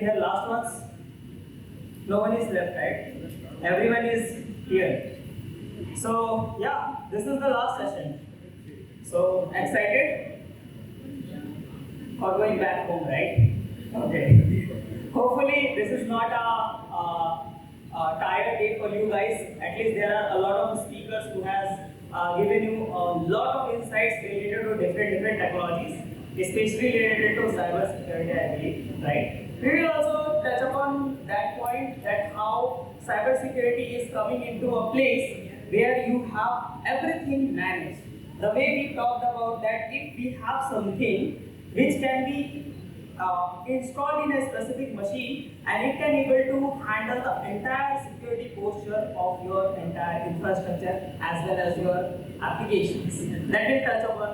here last ones? No one is left, right? Everyone is here. So yeah, this is the last session. So excited for going back home, right? Okay. Hopefully this is not a tired day for you guys. At least there are a lot of speakers who has given you a lot of insights related to different technologies, especially related to cyber security, I believe, right? We will also touch upon that point, that how cyber security is coming into a place where you have everything managed. The way we talked about that, if we have something which can be installed in a specific machine, and it can able to handle the entire security posture of your entire infrastructure as well as your applications. That will touch upon,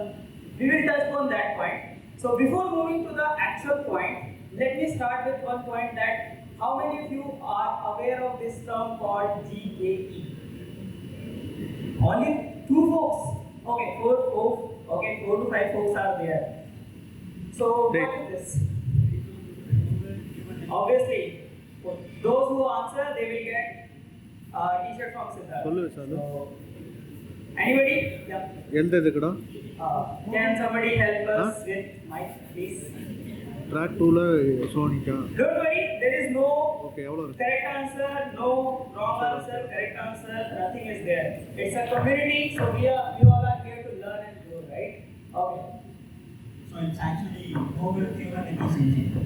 we will touch upon that point. So before moving to the actual point, let me start with one point, that how many of you are aware of this term called GKE? Only 2 folks. Okay, 4 folks. Okay, 4 to 5 folks are there. So what is this? Obviously, those who answer, they will get a T-shirt from Siddharth. So, anybody? Yeah. Can somebody help us with mic, please? Track 2 Sonica. Don't worry, there is no correct answer, no wrong answer, correct answer, nothing is there. It's a community, so we all are here to learn and grow, right? Okay. So it's actually Google Kubernetes engine.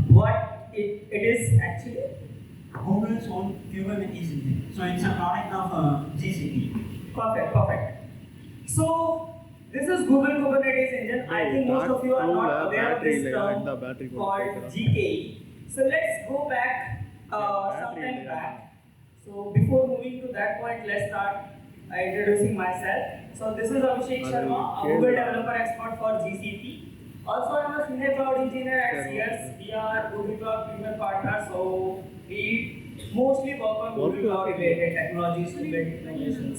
What it is actually? Google's own Kubernetes engine. So it's a product of GCP. Perfect. So this is Google Kubernetes engine. I think most of you are not aware of this term called GKE. So let's go back sometime back. So before moving to that point, let's start introducing myself. So this is Abhishek Sharma, a Google developer expert for GCP. Also, I am a senior cloud engineer at CS. We are Google Cloud Premier Partner, so we mostly work on Google Cloud related technologies to build implementations.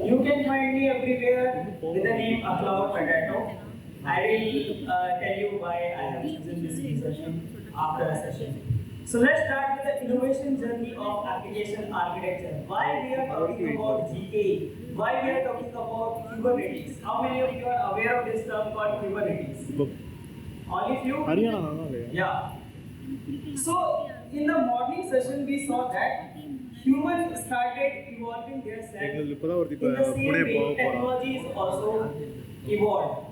You can find me everywhere with the name A Cloud Potato. I will tell you why I have chosen this session after a session. So let's start with the innovation journey of application architecture. Why we are talking about GKE? Why we are talking about Kubernetes? How many of you are aware of this term called Kubernetes? Only few? Yeah. So in the morning session we saw that humans started evolving themselves. In the same way, technologies also evolved.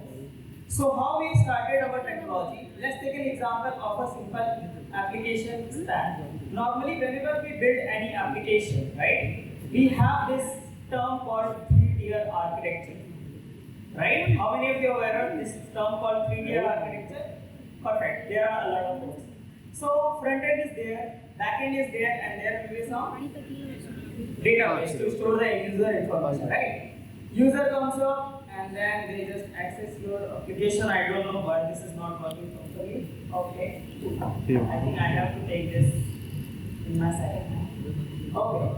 So how we started our technology? Let's take an example of a simple application stack. Normally, whenever we build any application, right, we have this term called 3-tier architecture. Right? How many of you are aware of this term called 3-tier architecture? Perfect. There are a lot of those. So front end is there, back end is there, and there will be some database to store the user information, right? User comes up and then they just access your application. I don't know why this is not working properly. Okay. I think I have to take this in my second hand. Okay.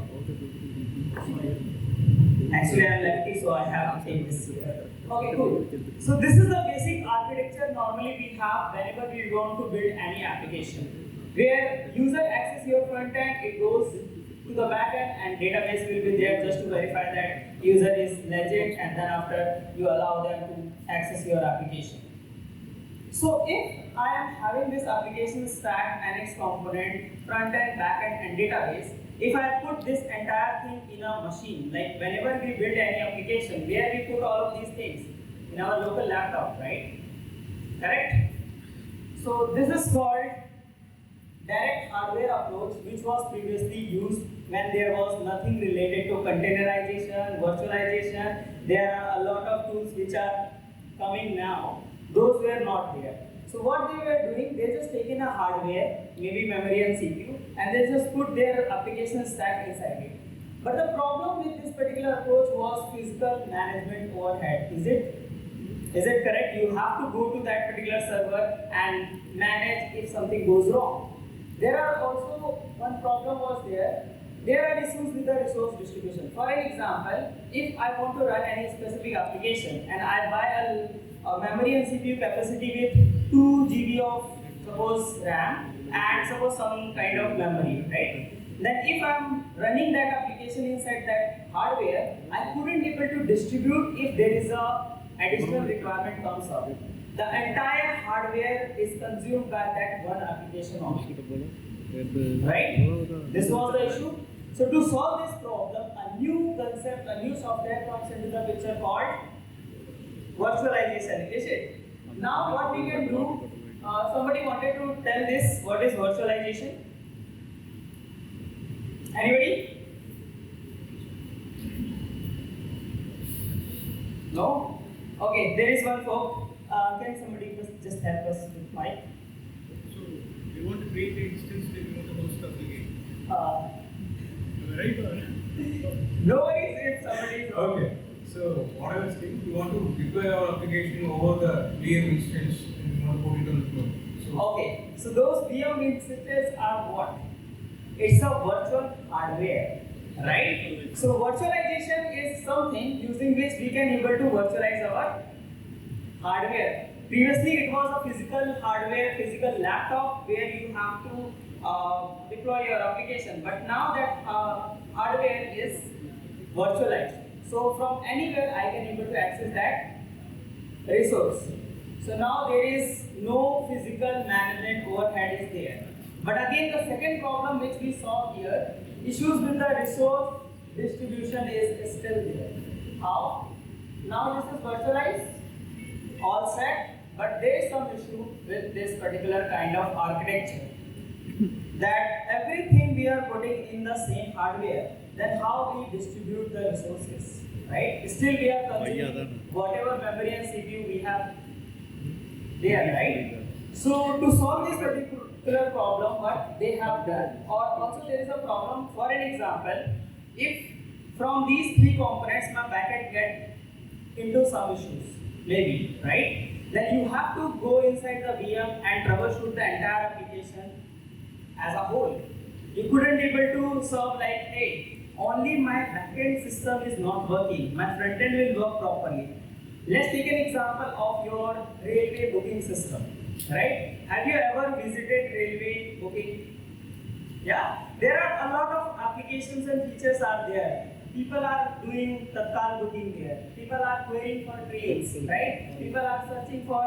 Actually, I'm lefty, so I have to take this here. Okay, cool. So this is the basic architecture normally we have whenever we want to build any application. Where user access your front end, it goes to the back end, and database will be there just to verify that user is legit, and then after you allow them to access your application. So if I am having this application stack and its component, front end, back end, and database, if I put this entire thing in a machine, like whenever we build any application, where we put all of these things? In our local laptop, right? Correct? So this is called direct hardware approach, which was previously used when there was nothing related to containerization, virtualization. There are a lot of tools which are coming now. Those were not there. So what they were doing, they just taken a hardware, maybe memory and CPU, and they just put their application stack inside it. But the problem with this particular approach was physical management overhead. Is it correct? You have to go to that particular server and manage if something goes wrong. There are also, one problem was there are issues with the resource distribution. For an example, if I want to run any specific application and I buy a memory and CPU capacity with 2 GB of suppose RAM, and suppose some kind of memory, right? Then if I'm running that application inside that hardware, I couldn't able to distribute if there is a additional requirement comes up. The entire hardware is consumed by that one application only. Right? This was the issue. So to solve this problem, a new concept, a new software comes into the picture called virtualization. Is it? Now what we can do, somebody wanted to tell this, what is virtualization? Anybody? No? Okay, there is one folk. Can somebody just help us with mic? So, you want to create the instance, then you want to host the application. Right? No worries if somebody is wrong. Okay, so what I was saying, we want to deploy our application over the VM instance and we want to put it on the cloud. So, Okay, so those VM instances are what? It's a virtual hardware, right? So virtualization is something using which we can able to virtualize our hardware. Previously it was a physical hardware, physical laptop where you have to deploy your application. But now that hardware is virtualized. So from anywhere I can able to access that resource. So now there is no physical management overhead is there. But again, the second problem which we saw here, issues with the resource distribution is still there. How? Now this is virtualized, all set, but there is some issue with this particular kind of architecture. That everything we are putting in the same hardware, then how we distribute the resources, right? Still we are consuming whatever memory and CPU we have there, right? So to solve this particular problem, what they have done, or also there is a problem, for an example, if from these three components my backend get into some issues, maybe, right? Then you have to go inside the VM and troubleshoot the entire application as a whole. You couldn't able to solve like, hey, only my backend system is not working, my front end will work properly. Let's take an example of your railway booking system, right? Have you ever visited railway booking? Yeah, there are a lot of applications and features are there. People are doing Tatkal booking there. People are querying for trains, right? People are searching for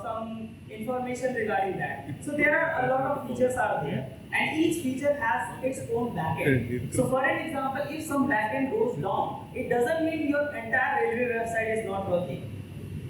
some information regarding that. So there are a lot of features are there, and each feature has its own backend. So for an example, if some backend goes down, it doesn't mean your entire railway website is not working,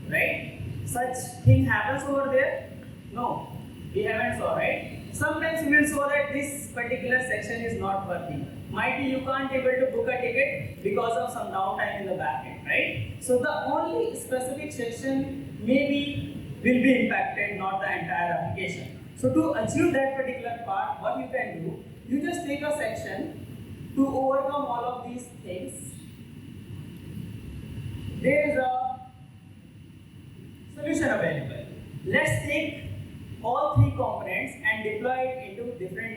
right? Such thing happens over there? No, we haven't saw, right? Sometimes we will show that this particular section is not working. Might be you can't able to book a ticket because of some downtime in the backend, right? So the only specific section maybe will be impacted, not the entire application. So to achieve that particular part, what you can do, you just take a section to overcome all of these things. There is a solution available. Let's take all three components and deploy it into different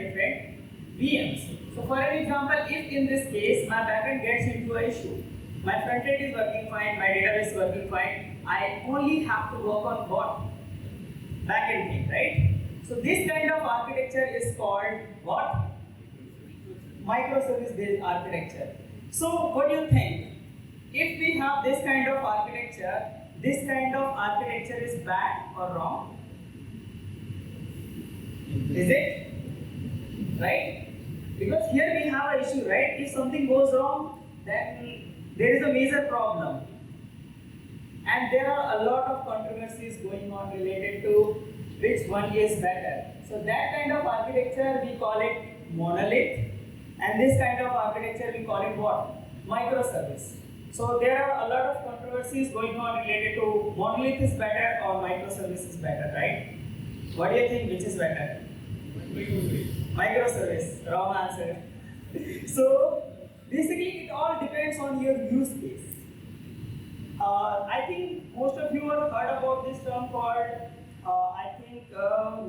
VMs. So for an example, if in this case my backend gets into an issue, my front end is working fine, my database is working fine, I only have to work on what? Backend thing, right? So this kind of architecture is called what? Microservice based architecture. So what do you think? If we have this kind of architecture is bad or wrong? Is it? Right? Because here we have an issue, right? If something goes wrong, then there is a major problem. And there are a lot of controversies going on related to which one is better. So that kind of architecture we call it monolith, and this kind of architecture we call it what? Microservice. So there are a lot of controversies going on related to monolith is better or microservice is better, right? What do you think, which is better? Microservice, wrong answer. So basically it all depends on your use case. I think most of you have heard about this term called,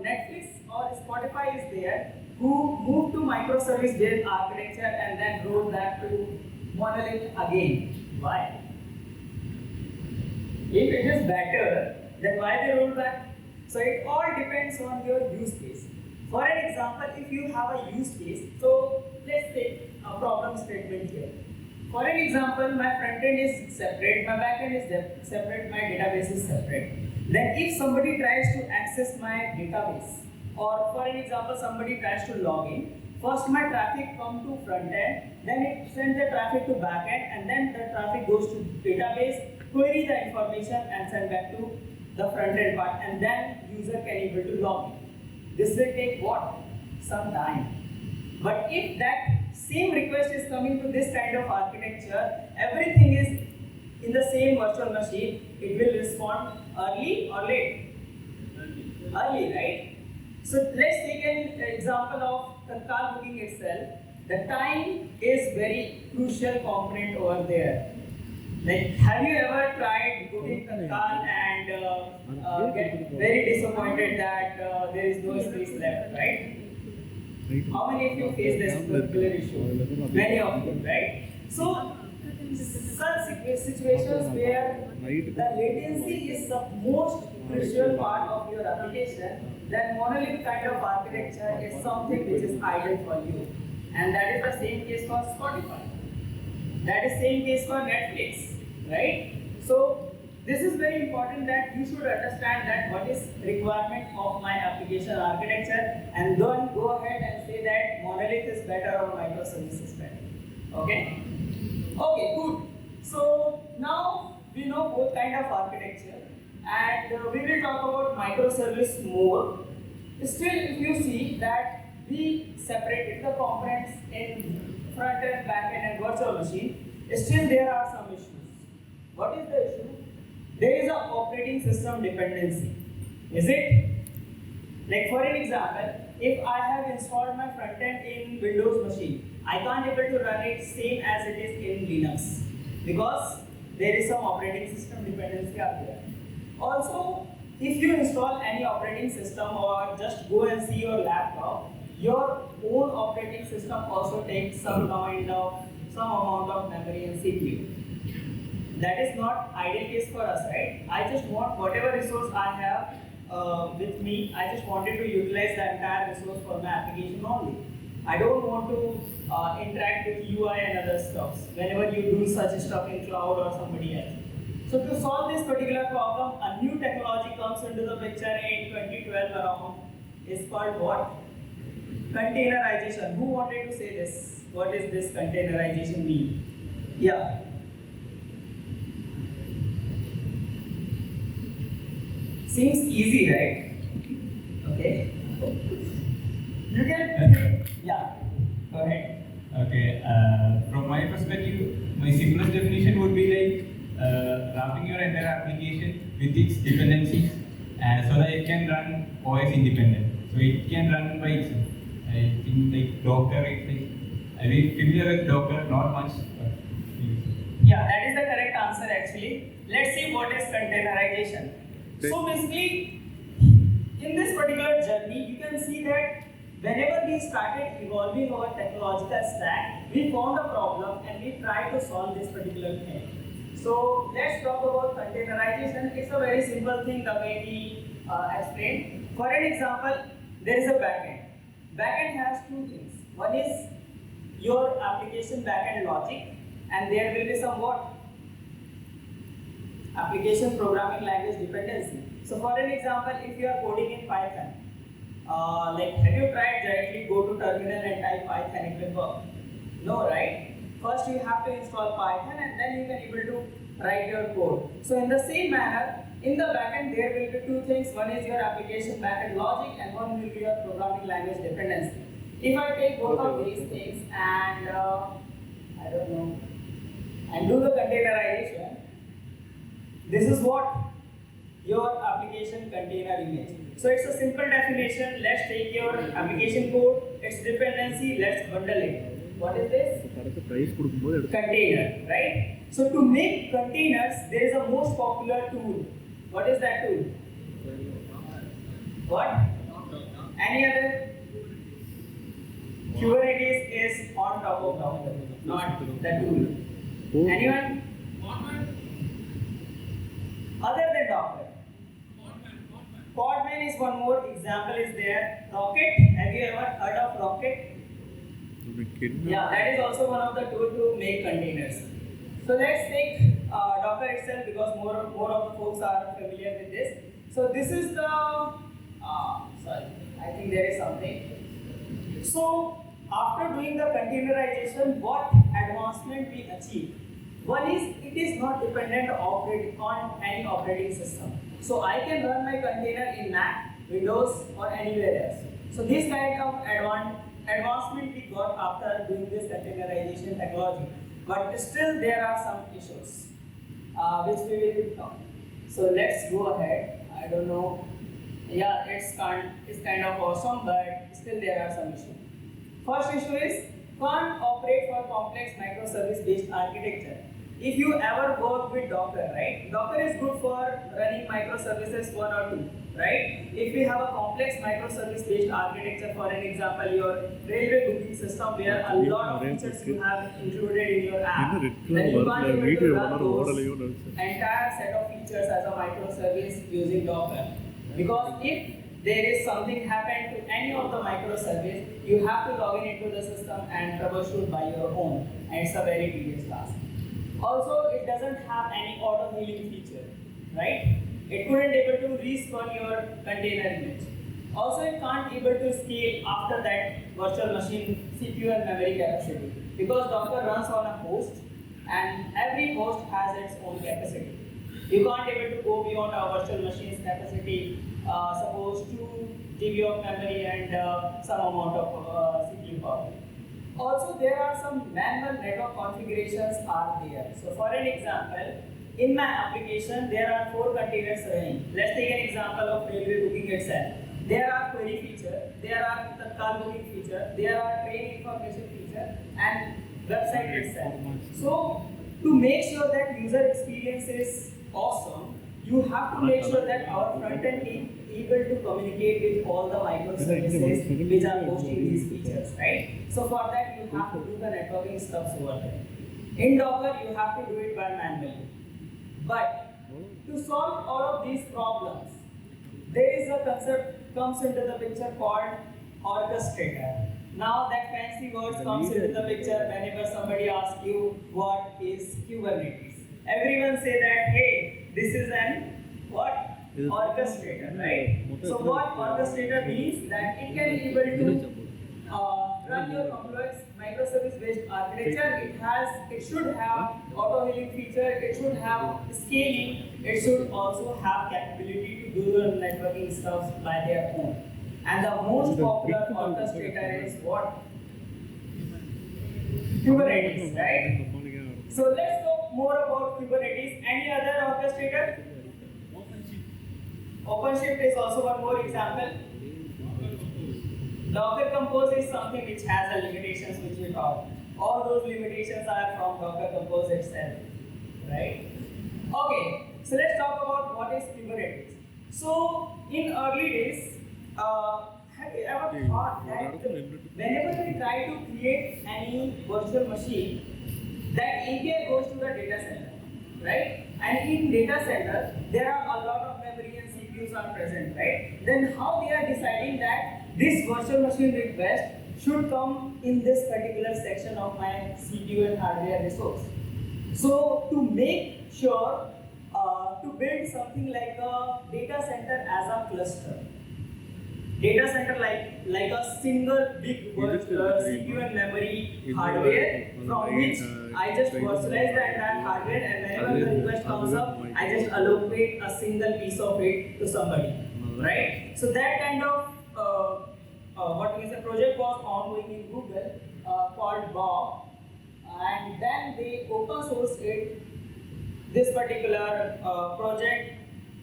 Netflix or Spotify is there, who moved to microservice based architecture and then rolled back to monolith again. Why? If it is better, then why they roll back? So it all depends on your use case. For an example, if you have a use case, so let's take a problem statement here. For an example, my front end is separate, my back end is separate, my database is separate. Then if somebody tries to access my database, or for an example, somebody tries to log in, first my traffic comes to front end, then it sends the traffic to back end, and then the traffic goes to database, query the information and send back to the front end part, and then user can able to log in. This will take what? Some time. But if that same request is coming to this kind of architecture, everything is in the same virtual machine, it will respond early or late? Early, right? So let's take an example of the car booking itself. The time is very crucial component over there. Like, have you ever tried booking the car and get very disappointed that there is no space left, right? How many of you face this particular issue? Many of you, right? So, such situations where the latency is the most crucial part of your application, then monolith kind of architecture is something which is ideal for you. And that is the same case for Spotify. That is same case for Netflix, right? So this is very important that you should understand that what is requirement of my application architecture, and don't go ahead and say that monolith is better or microservices better. Okay? Okay, good. So now we know both kind of architecture, and we will talk about microservice more. Still, if you see that we separated the components in front end, back end, and virtual machine, still there are some issues. What is the issue? There is a operating system dependency. Is it? Like for an example, if I have installed my front end in Windows machine, I can't able to run it same as it is in Linux because there is some operating system dependency out there. Also, if you install any operating system or just go and see your laptop, your own operating system also takes some amount of memory and CPU. That is not ideal case for us, right? I just want whatever resource I have with me, I just wanted to utilize the entire resource for my application only. I don't want to interact with UI and other stuff whenever you do such stuff in cloud or somebody else. So to solve this particular problem, a new technology comes into the picture in 2012 around. It's called what? Containerization. Who wanted to say this? What does this containerization mean? Yeah. Seems easy, right? Okay. You can, yeah, go ahead. Okay, from my perspective, my simplest definition would be like wrapping your entire application with its dependencies so that it can run OS independent. So it can run by itself. I think like Docker, it's like, I mean, familiar with Docker, not much. But yeah, that is the correct answer actually. Let's see what is containerization. So basically, in this particular journey, you can see that whenever we started evolving our technological stack, we found a problem and we tried to solve this particular thing. So let's talk about containerization. It's a very simple thing the way we explained. For an example, there is a backend. Backend has two things. One is your application backend logic, and there will be some what? Application programming language dependency. So for an example, if you are coding in Python, like have you tried directly go to terminal and type Python, it will work? No, right? First you have to install Python and then you can able to write your code. So in the same manner, in the backend there will be two things. One is your application backend logic and one will be your programming language dependency. If I take both of these things and I don't know, and do the containerization, this is what your application container image. So it's a simple definition. Let's take your application code, its dependency, let's bundle it. What is this? Container, right? So to make containers, there is a most popular tool. What is that tool? What? Any other? Kubernetes is on top of Docker, not the tool. Anyone? Other than Docker? Podman is next one more example is there. Rocket. Have you ever heard of Rocket? Yeah, that is also one of the tools to make containers. So let's take Docker itself because more of the folks are familiar with this. So this is the sorry, I think there is something. So after doing the containerization, what advancement we achieve? One is it is not dependent on any operating system. So I can run my container in Mac, Windows, or anywhere else. So this kind of advancement we got after doing this containerization technology. But still there are some issues which we will talk. So let's go ahead. I don't know. Yeah, it's kind of awesome, but still there are some issues. First issue is can't operate for complex microservice-based architecture. If you ever work with Docker, right? Docker is good for running microservices 1 or 2, right? If we have a complex microservice-based architecture, for an example, your railway booking system where a lot of features you have included in your app, then you can't able to run those entire set of features as a microservice using Docker. Because if there is something happened to any of the microservice, you have to log in into the system and troubleshoot by your own, and it's a very tedious task. Also, it doesn't have any auto healing feature, right? It couldn't able to respawn your container image. Also, it can't able to scale after that virtual machine CPU and memory capacity because Docker runs on a host and every host has its own capacity. You can't able to go beyond a virtual machine's capacity, suppose 2 GB of memory and some amount of CPU power. Also, there are some manual network configurations are there. So, for an example, in my application, there are 4 containers running. Let's take an example of railway booking itself. There are query feature, there are the car booking feature, there are train information feature, and website itself. So, to make sure that user experience is awesome, you have to make sure that our front-end team able to communicate with all the microservices which are hosting these features, right? So for that you have to do the networking stuff over there. In Docker you have to do it by manually. But to solve all of these problems, there is a concept comes into the picture called orchestrator. Now that fancy word comes into the picture whenever somebody asks you what is Kubernetes. Everyone say that, hey, this is an what? Orchestrator, right? So what orchestrator means that it can be able to run your complex microservice-based architecture. It should have auto healing feature. It should have scaling. It should also have capability to do the networking stuff by their own. And the most popular orchestrator is what? Kubernetes, right? So let's talk more about Kubernetes. Any other orchestrator? OpenShift is also one more example. Docker Compose is something which has a limitations which we talked. All those limitations are from Docker Compose itself, right? Okay, so let's talk about what is Kubernetes. So in early days, have you ever thought that whenever we try to create any virtual machine, that API goes to the data center, right? And in data center, there are a lot of memory and CPUs are present, right? Then how they are deciding that this virtual machine request should come in this particular section of my CPU and hardware resource. So to make sure to build something like a data center as a cluster. Data center like a single big CPU and memory hardware from which I just virtualize the entire hardware, and whenever the request comes up, I just allocate a single piece of it to somebody, right? So that kind of project was ongoing in Google called Bob, and then they open sourced this particular project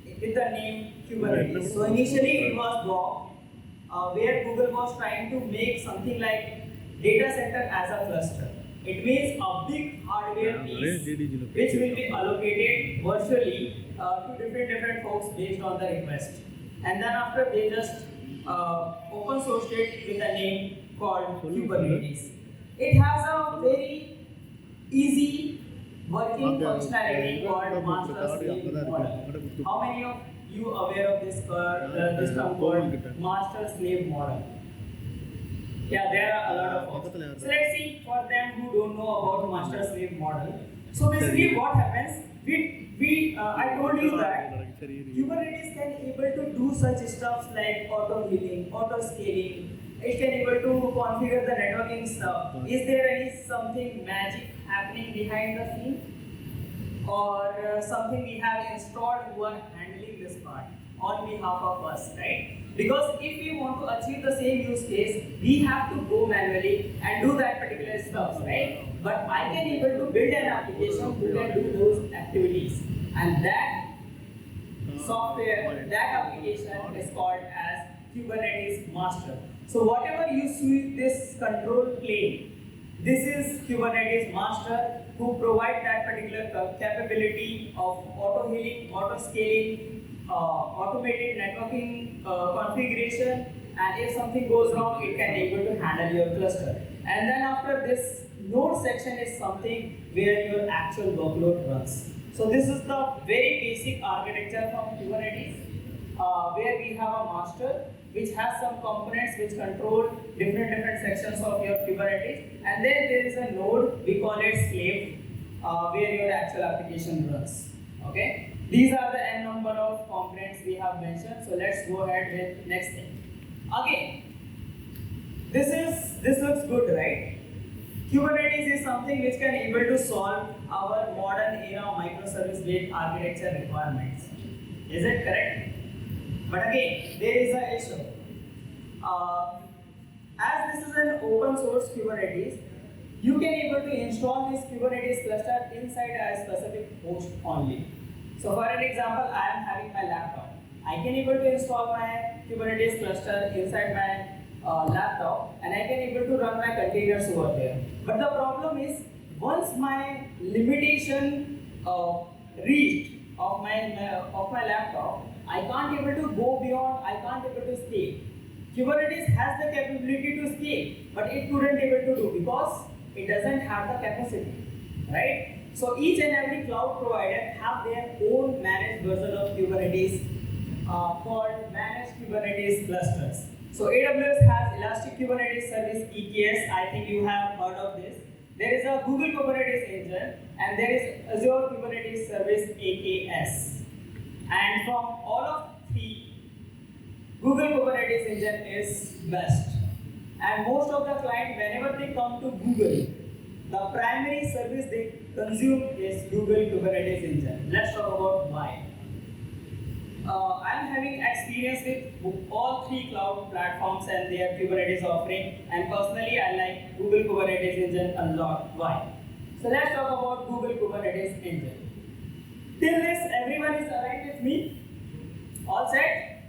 with the name Kubernetes. So initially it was Bob. Where Google was trying to make something like data center as a cluster. It means a big hardware piece which will be allocated virtually to different folks based on the request. And then after they just open sourced it with a name called Kubernetes. It has a very easy working functionality called master slave model. How many of you aware of this this term called master-slave model? Yeah, there are a lot of folks. So let's see for them who don't know about master-slave model. So basically, what happens? I told you that Kubernetes can able to do such stuff like auto healing, auto scaling. It can able to configure the networking stuff. Is there any something magic happening behind the scene, or something we have installed who are handling this part on behalf of us, right? Because if we want to achieve the same use case, we have to go manually and do that particular stuff, right? But I can able to build an application who can do those activities, and that software, that application is called as Kubernetes master. So whatever you see this control plane, this is Kubernetes master who provide that particular capability of auto healing, auto scaling, automated networking configuration, and if something goes wrong, it can able to handle your cluster. And then after this node section is something where your actual workload runs. So this is the very basic architecture from Kubernetes, where we have a master which has some components which control different sections of your Kubernetes, and then there is a node, we call it slave, where your actual application runs. Okay, these are the n number of components we have mentioned. So let's go ahead with next thing. Again, this looks good, right? Kubernetes is something which can able to solve our modern era microservice-based architecture requirements. Is it correct? But again, there is an issue. As this is an open source Kubernetes, you can able to install this Kubernetes cluster inside a specific host only. So for an example, I am having my laptop. I can able to install my Kubernetes cluster inside my laptop, and I can able to run my containers over there. But the problem is, once my limitation reached of my laptop, I can't able to go beyond, I can't able to scale. Kubernetes has the capability to scale, but it couldn't able to do because it doesn't have the capacity, right? So each and every cloud provider have their own managed version of Kubernetes called Managed Kubernetes Clusters. So AWS has Elastic Kubernetes Service EKS. I think you have heard of this. There is a Google Kubernetes Engine, and there is Azure Kubernetes Service AKS. And from all of three, Google Kubernetes Engine is best. And most of the clients, whenever they come to Google, the primary service they consume is Google Kubernetes Engine. Let's talk about why. I'm having experience with all three cloud platforms and their Kubernetes offering, and personally I like Google Kubernetes Engine a lot. Why? So let's talk about Google Kubernetes Engine. Till this, everyone is aligned with me? All set?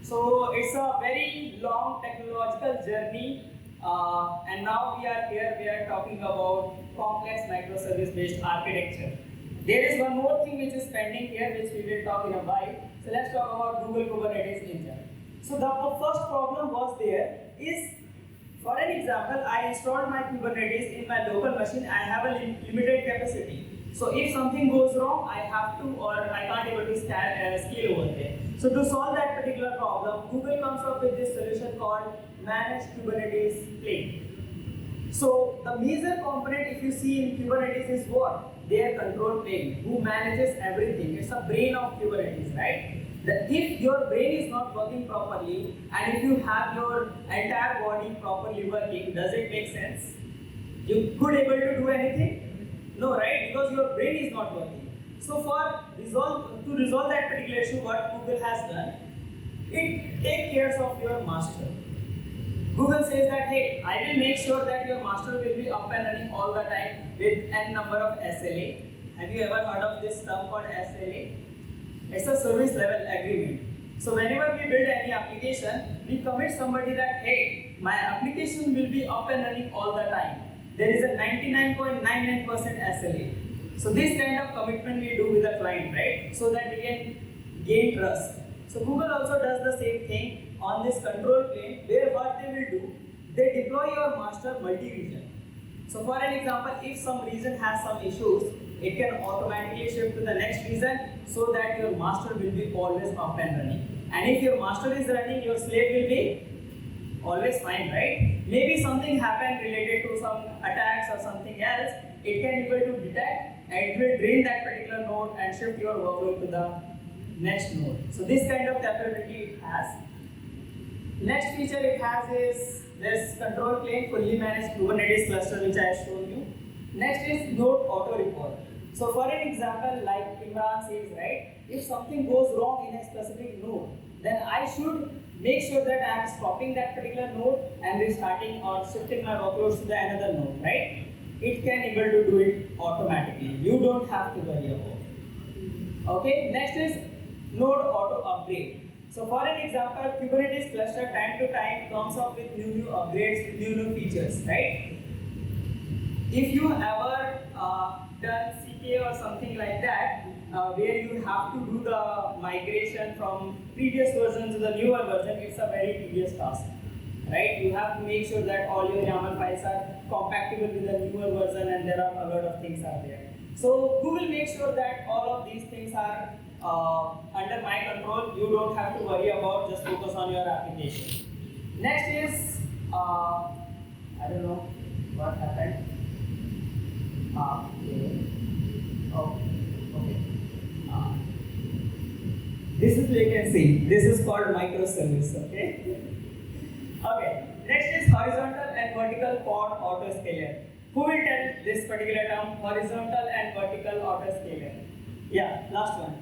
So it's a very long technological journey, and now we are talking about complex microservice-based architecture. There is one more thing which is pending here, which we will talk in a while. So let's talk about Google Kubernetes Engine. So the first problem was there is, for an example, I installed my Kubernetes in my local machine. I have a limited capacity. So if something goes wrong, I have to, or I can't able to scale over there. So to solve that particular problem, Google comes up with this solution called Managed Kubernetes Plane. So the major component, if you see in Kubernetes, is what? Their control plane, who manages everything. It's a brain of Kubernetes, right? If your brain is not working properly, and if you have your entire body properly working, does it make sense? You could able to do anything? No, right? Because your brain is not working. So to resolve that particular issue, what Google has done, it takes care of your master. Google says that, hey, I will make sure that your master will be up and running all the time with n number of SLA. Have you ever heard of this term called SLA? It's a service level agreement. So whenever we build any application, we commit somebody that, hey, my application will be up and running all the time. There is a 99.99% SLA. So this kind of commitment we do with the client, right? So that we can gain trust. So Google also does the same thing on this control plane, where what they will do, they deploy your master multi-region. So for an example, if some region has some issues, it can automatically shift to the next region so that your master will be always up and running. And if your master is running, your slave will be always fine, right? Maybe something happened related to some attacks or something else, it can able to detect and it will drain that particular node and shift your workload to the next node. So this kind of capability it has. Next feature it has is this control plane fully managed Kubernetes cluster which I have shown you. Next is node auto report. So for an example, like Imran says, right, if something goes wrong in a specific node, then I should make sure that I am stopping that particular node and restarting or shifting my workloads to the another node, right? It can able to do it automatically. You don't have to worry about it. Okay, next is node auto upgrade. So for an example, Kubernetes cluster time to time comes up with new upgrades, with new features, right? If you ever done CK or something like that, where you have to do the migration from previous version to the newer version, it's a very tedious task, right? You have to make sure that all your YAML files are compatible with the newer version, and there are a lot of things are there. So Google makes sure that all of these things are under my control. You don't have to worry about, just focus on your application. Next is, I don't know what happened. This is latency. This is called microservice. Okay. Okay. Next is horizontal and vertical pod autoscaler. Who will tell this particular term? Horizontal and vertical autoscaler. Yeah. Last one.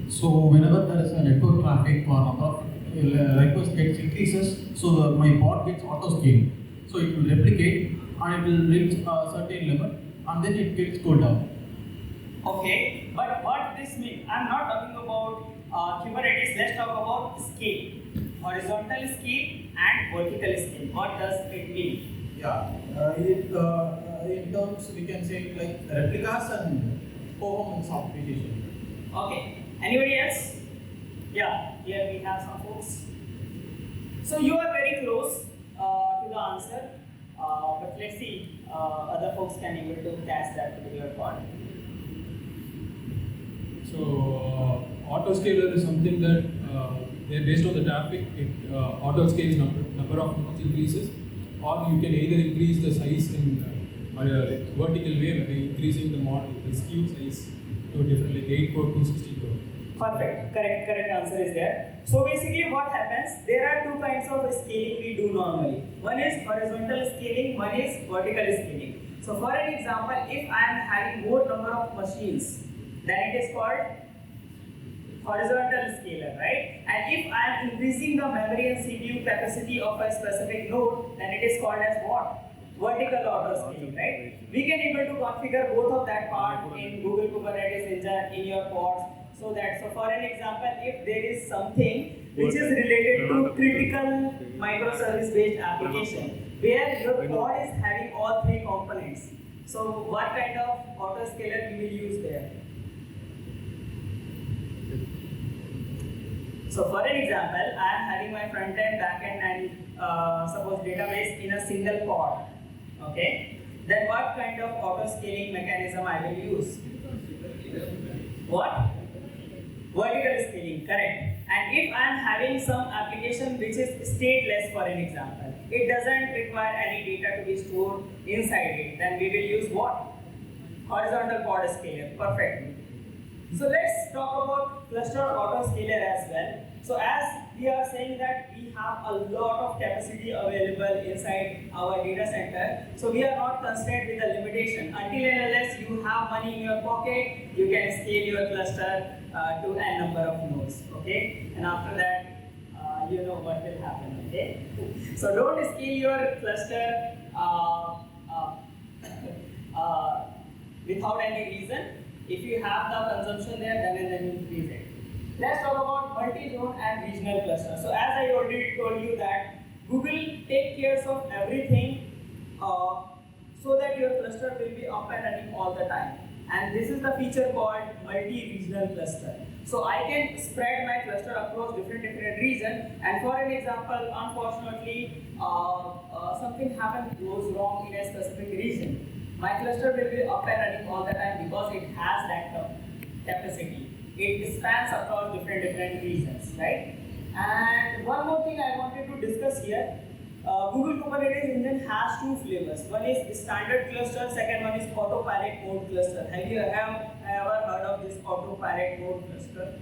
So whenever there is a network traffic or number of request gets increases, so my pod gets auto scaled. So it will replicate and it will reach a certain level and then it gets go down. Okay, but what this means? I'm not talking about Kubernetes. Let's talk about scale, horizontal scale and vertical scale. What does it mean? Yeah, in terms we can say like replicas and performance optimization. Okay. Anybody else? Yeah, here we have some folks. So you are very close to the answer, but let's see, other folks can able to catch that particular part. So autoscaler is something that based on the traffic, it auto scales number of nodes increases, or you can either increase the size in a vertical way by increasing the skew size to different, like 8 core to 60 core. Perfect. Correct answer is there. So basically what happens, there are two kinds of scaling we do normally. One is horizontal scaling, one is vertical scaling. So for an example, if I am having more number of machines, then it is called horizontal scaler, right? And if I am increasing the memory and CPU capacity of a specific node, then it is called as what? Vertical auto scaling, right? We can able to configure both of that part in Google Kubernetes Engine in your pods. So for an example, if there is something which is related to critical microservice based application where your pod is having all three components, so what kind of autoscaler you will use there? So for an example, I am having my front end, back end and suppose database in a single pod. Okay, then what kind of autoscaling mechanism I will use? What? Vertical scaling, correct. And if I am having some application which is stateless, for an example, it doesn't require any data to be stored inside it, then we will use what? Horizontal pod scaler, perfect. So let's talk about cluster autoscaler as well. So as we are saying that we have a lot of capacity available inside our data center, so we are not constrained with the limitation. Until and unless you have money in your pocket, you can scale your cluster to n number of nodes, okay? And after that, you know what will happen, okay? So don't scale your cluster without any reason. If you have the consumption there, then increase it. Let's talk about multi-zone and regional cluster. So as I already told you that Google take care of everything so that your cluster will be up and running all the time. and this is the feature called multi-regional cluster. So I can spread my cluster across different regions. And for an example, unfortunately, something goes wrong in a specific region. My cluster will be up and running all the time because it has that capacity. It spans across different regions, right? And one more thing I wanted to discuss here. Google Kubernetes Engine has two flavors. One is standard cluster, second one is autopilot mode cluster. Have you ever heard of this autopilot mode cluster?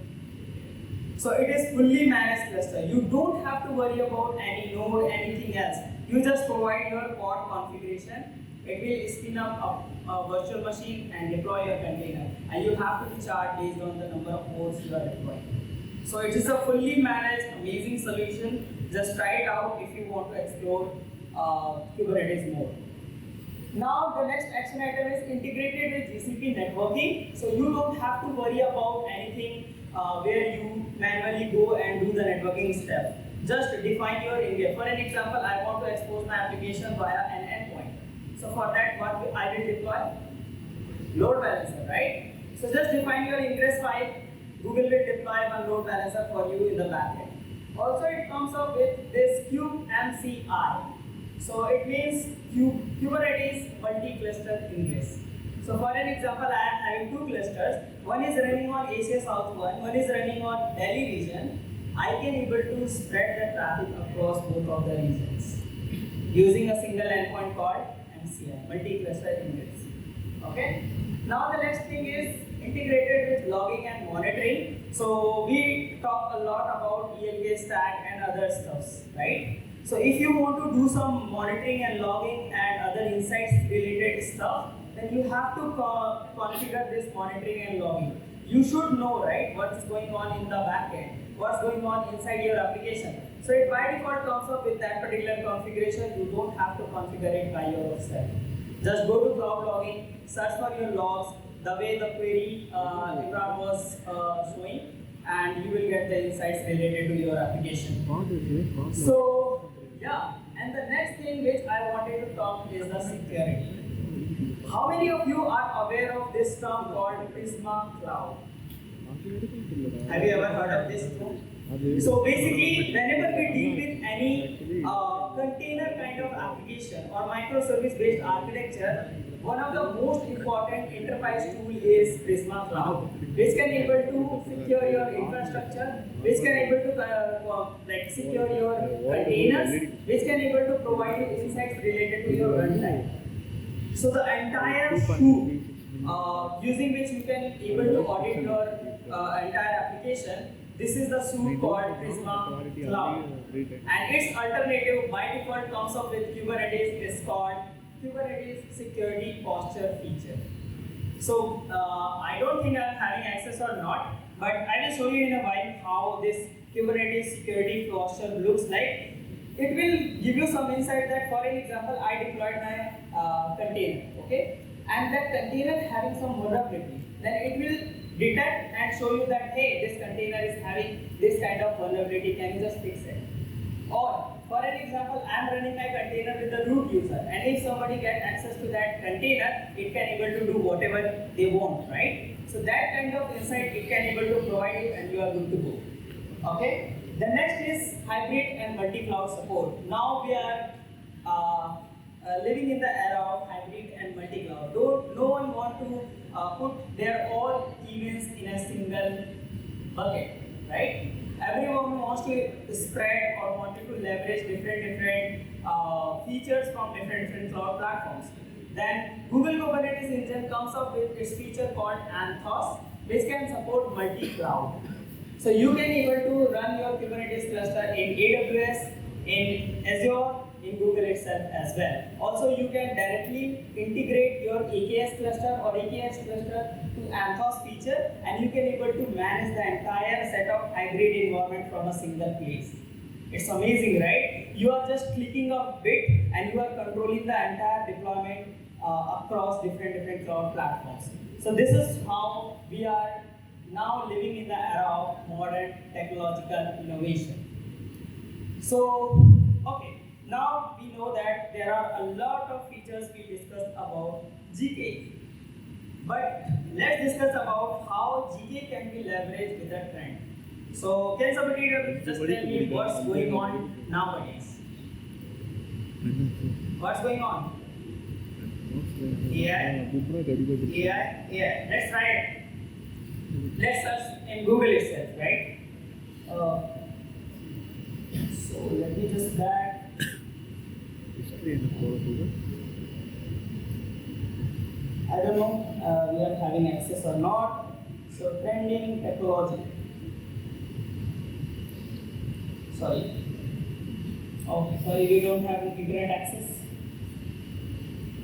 So it is fully managed cluster. You don't have to worry about any node, anything else. You just provide your pod configuration. It will spin up a virtual machine and deploy your container. And you have to be charged based on the number of nodes you are deploying. So it is a fully managed, amazing solution. Just try it out if you want to explore Kubernetes more. Now the next action item is integrated with GCP networking. So you don't have to worry about anything where you manually go and do the networking step. Just define your ingress. For an example, I want to expose my application via an endpoint. So for that, what I will deploy? Load balancer, right? So just define your ingress file. Google will deploy one load balancer for you in the backend. Also, it comes up with this kubemci. So it means Kubernetes multi-cluster ingress. So for an example, I am having two clusters. One is running on Asia South 1 is running on Delhi region. I can able to spread the traffic across both of the regions using a single endpoint called MCI, multi-cluster ingress. Okay. Now the next thing is integrated with logging and monitoring. So we talk a lot about ELK stack and other stuffs, right? So if you want to do some monitoring and logging and other insights related stuff, then you have to configure this monitoring and logging. You should know, right, what is going on in the backend, what's going on inside your application. So it by default comes up with that particular configuration. You don't have to configure it by yourself. Just go to cloud logging, search for your logs, the way the query Imran was showing, and you will get the insights related to your application. So, yeah, and the next thing which I wanted to talk is the security. How many of you are aware of this term called Prisma Cloud? Have you ever heard of this term? So basically, whenever we deal with any container kind of application or microservice-based architecture, one of the most important enterprise tool is Prisma Cloud, which can able to secure your infrastructure, which can able to secure your containers, which can able to provide you insights related to your runtime. So the entire suite using which you can able to audit your entire application. This is the suite called Prisma Cloud, and its alternative by default comes up with Kubernetes is called Kubernetes Security Posture Feature. So I don't think I'm having access or not, but I will show you in a while how this Kubernetes Security Posture looks like. It will give you some insight that, for an example, I deployed my container, okay, and that container having some vulnerability. Then it will detect and show you that, hey, this container is having this kind of vulnerability, can you just fix it? Or, for an example, I am running my container with the root user, and if somebody gets access to that container, it can able to do whatever they want, right? So that kind of insight it can able to provide you, and you are good to go. Okay. The next is hybrid and multi-cloud support. Now we are living in the era of hybrid and multi-cloud. No one wants to put their all events in a single bucket, right? Everyone wants to spread or wanted to leverage different features from different cloud platforms. Then Google Kubernetes Engine comes up with its feature called Anthos, which can support multi-cloud. So you can able to run your Kubernetes cluster in AWS, in Azure, in Google itself as well. Also, you can directly integrate your AKS cluster or AKS cluster to Anthos feature, and you can able to manage the entire set of hybrid environment from a single place. It's amazing, right? You are just clicking a bit and you are controlling the entire deployment across different cloud platforms. So this is how we are now living in the era of modern technological innovation. So, okay, now we know that there are a lot of features we discussed about GKE. But let's discuss about how GK can be leveraged with a trend. So can somebody just tell me what's going on nowadays? What's going on? AI. Let's try it. Let's search in Google itself, right? So let me just back. I don't know we are having access or not. So trending technology. Sorry. Oh, sorry, we don't have internet access.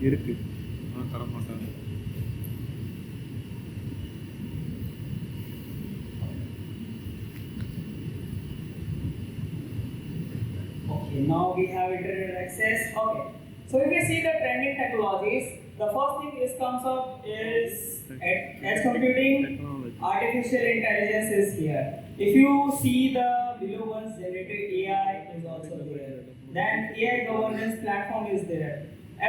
இருக்கு தர மாட்டாங்க. Okay, now we have internet access. Okay, so if you see the trending technologies, the first thing is comes up is edge computing, artificial intelligence is here. If you see the below ones, generative AI is also there. Then AI governance platform is there.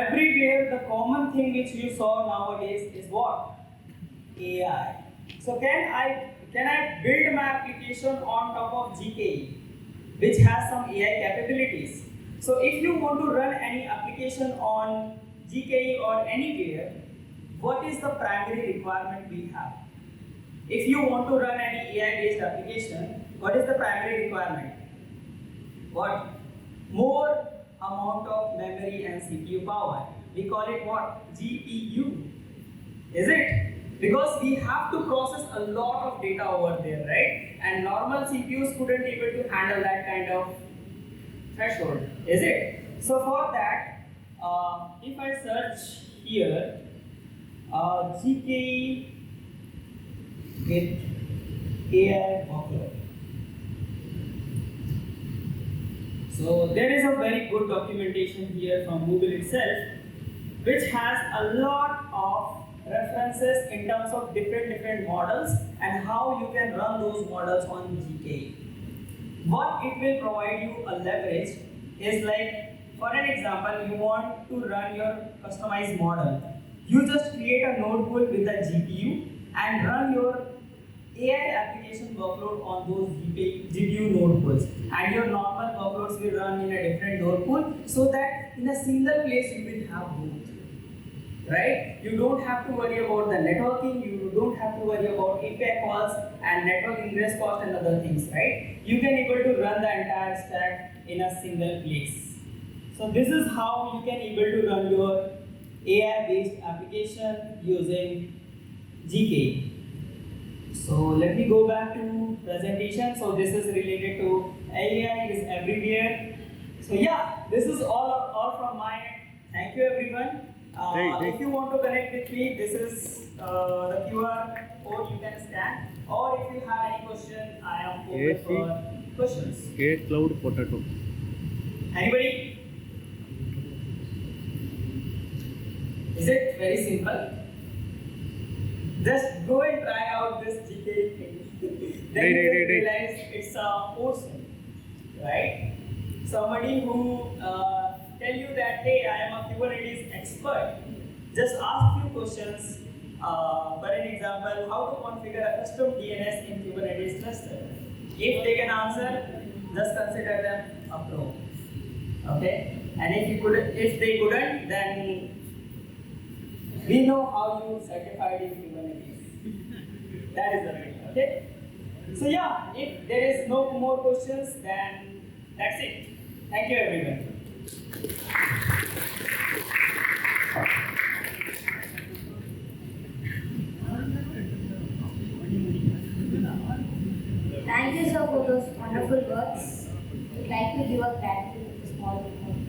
Everywhere the common thing which you saw nowadays is what? AI. So can I build my application on top of GKE, which has some AI capabilities? So if you want to run any application on GKE or anywhere, what is the primary requirement we have? If you want to run any AI-based application, what is the primary requirement? What? More amount of memory and CPU power. We call it what? GPU. Is it? Because we have to process a lot of data over there, right? And normal CPUs couldn't able to handle that kind of threshold. Is it? So for that, if I search here, GKE with AI workload. So there is a very good documentation here from Google itself, which has a lot of references in terms of different models and how you can run those models on GKE. What it will provide you a leverage is like, for an example, you want to run your customized model. You just create a node pool with the GPU and run your AI application workload on those GPU node pools, and your normal workloads will run in a different node pool, so that in a single place you will have both. Right? You don't have to worry about the networking, you don't have to worry about API calls and network ingress cost and other things, right? You can able to run the entire stack in a single place. So this is how you can able to run your AI-based application using GKE. So let me go back to presentation. So this is related to AI is everywhere. So yeah, this is all from my end. Thank you everyone. If you want to connect with me, this is the QR code you can scan. Or if you have any question, I am open for questions. Cloud Potato. Anybody? Is it very simple? Just go and try out this GKE thing. Then you will realize it's a person, right? Somebody who tell you that, hey, I am a Kubernetes expert. Just ask few questions. For an example, how to configure a custom DNS in Kubernetes cluster. If they can answer, just consider them a pro. Okay? And if they couldn't, then we know how you certified in Kubernetes. That is the way, okay? So yeah, if there is no more questions, then that's it. Thank you everyone. Thank you, sir, for those wonderful words. We'd like to give a gratitude to the small group of